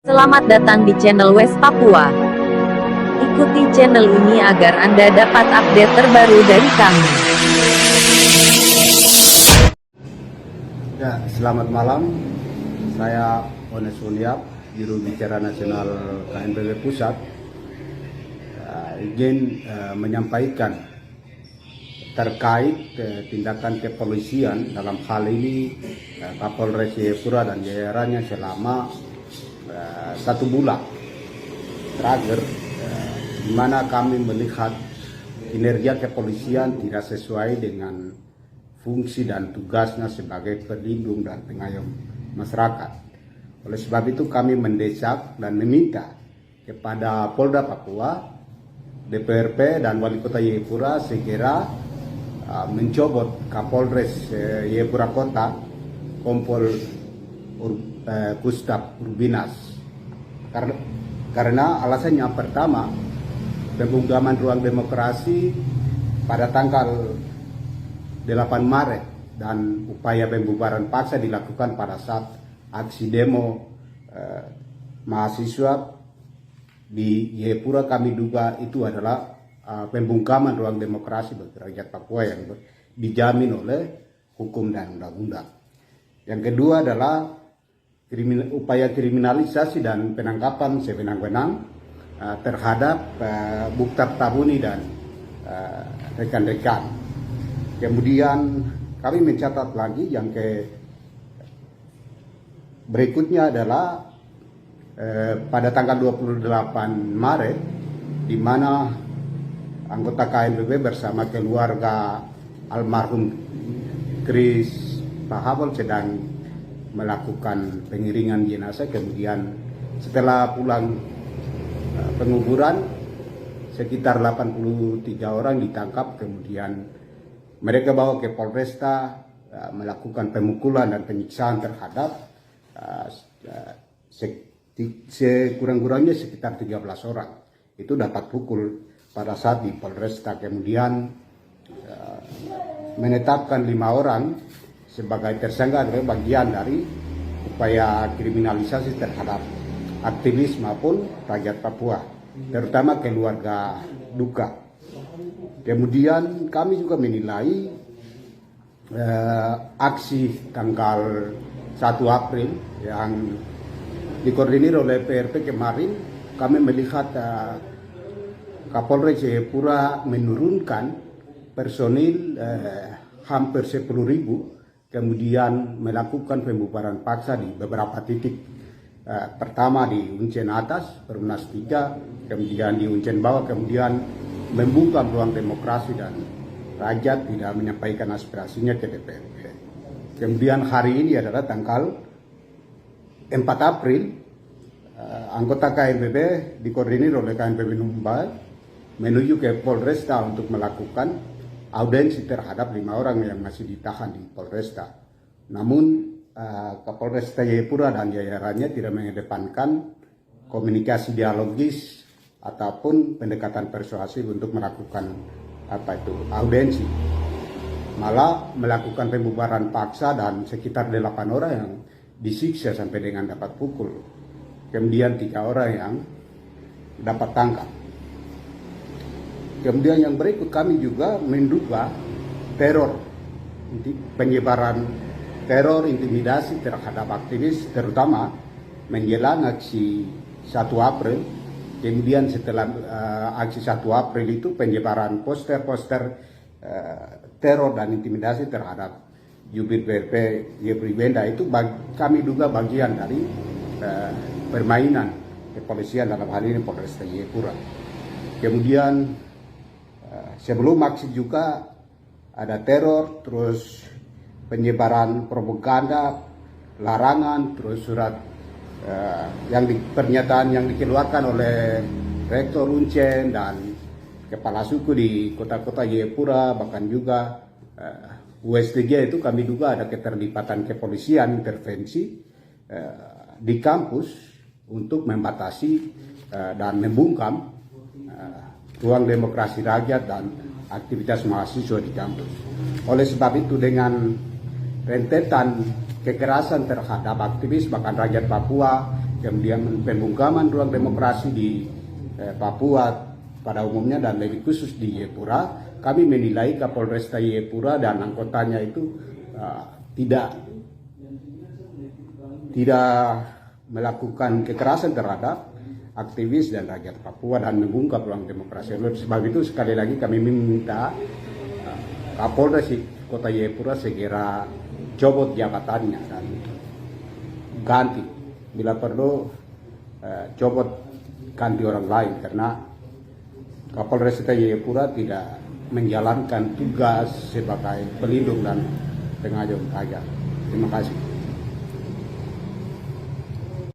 Selamat datang di channel West Papua. Ikuti channel ini agar Anda dapat update terbaru dari kami. Ya, selamat malam. Saya Ones Suliap, Juru Bicara Nasional KNPB Pusat. Izin menyampaikan terkait tindakan kepolisian dalam hal ini Kapolres Jayapura dan jajarannya selama 1 bulan terakhir, di mana kami melihat kinerja kepolisian tidak sesuai dengan fungsi dan tugasnya sebagai pelindung dan pengayom masyarakat. Oleh sebab itu kami mendesak dan meminta kepada Polda Papua, DPRP dan Wali Kota Jayapura segera mencopot Kapolres Jayapura Kota, Kompol Gustav Urbinas. Karena alasannya pertama, pembungkaman ruang demokrasi pada tanggal 8 Maret dan upaya pembubaran paksa dilakukan pada saat aksi demo mahasiswa di Jayapura. Kami duga itu adalah pembungkaman ruang demokrasi bagi rakyat Papua yang dijamin oleh hukum dan undang-undang. Yang kedua adalah upaya kriminalisasi dan penangkapan sewenang-wenang terhadap Mukhtar Tabuni dan rekan-rekan. Kemudian kami mencatat lagi yang berikutnya adalah pada tanggal 28 Maret, di mana anggota KNPB bersama keluarga almarhum Chris Pahabol sedang melakukan pengiringan jenazah. Kemudian setelah pulang penguburan, sekitar 83 orang ditangkap, kemudian mereka bawa ke Polresta, melakukan pemukulan dan penyiksaan terhadap sekurang-kurangnya sekitar 13 orang. Itu dapat pukul pada saat di Polresta. Kemudian menetapkan 5 orang sebagai tersangka adalah bagian dari upaya kriminalisasi terhadap aktivis maupun rakyat Papua, terutama keluarga duka. Kemudian kami juga menilai aksi tanggal 1 April yang dikoordinir oleh PRP kemarin. Kami melihat Kapolres Jayapura menurunkan personil hampir 10.000, kemudian melakukan pembubaran paksa di beberapa titik. Pertama di Uncen Atas, Perumnas 3, kemudian di Uncen Bawah, kemudian membuka ruang demokrasi dan rakyat tidak menyampaikan aspirasinya ke DPRP. Kemudian hari ini adalah tanggal 4 April, anggota KNPB dikoordinir oleh KNPB Numbai menuju ke Polresta untuk melakukan audensi terhadap 5 orang yang masih ditahan di Polresta. Namun Kapolresta Jayapura dan jajarannya tidak mengedepankan komunikasi dialogis ataupun pendekatan persuasif untuk melakukan audensi. Malah melakukan pembubaran paksa dan sekitar 8 orang yang disiksa sampai dengan dapat pukul. Kemudian 3 orang yang dapat tangkap. Kemudian yang berikut, kami juga menduga teror, penyebaran teror intimidasi terhadap aktivis, terutama menjelang aksi 1 April. Kemudian setelah aksi 1 April itu penyebaran poster-poster teror dan intimidasi terhadap jubir PRP Jepri Benda itu kami duga bagian dari permainan kepolisian, dalam hal ini Polresta Jayapura. Kemudian sebelum aksi juga ada teror, terus penyebaran propaganda, larangan, terus surat pernyataan yang dikeluarkan oleh Rektor Uncen dan Kepala Suku di kota-kota Jayapura, bahkan juga USTJ. Itu kami duga ada keterlibatan kepolisian intervensi di kampus untuk membatasi dan membungkam ruang demokrasi rakyat dan aktivitas mahasiswa di kampus. Oleh sebab itu, dengan rentetan kekerasan terhadap aktivis bahkan rakyat Papua, kemudian pembungkaman ruang demokrasi di Papua pada umumnya dan lebih khusus di Jayapura, kami menilai Kapolresta Jayapura dan anggotanya itu tidak melakukan kekerasan terhadap aktivis dan rakyat Papua dan mengungkap ruang demokrasi. Oleh sebab itu sekali lagi kami meminta Kapolres Kota Jayapura segera copot jabatannya dan ganti, bila perlu copot ganti orang lain, karena Kapolres Kota Jayapura tidak menjalankan tugas sebagai pelindung dan pengajak rakyat. Terima kasih.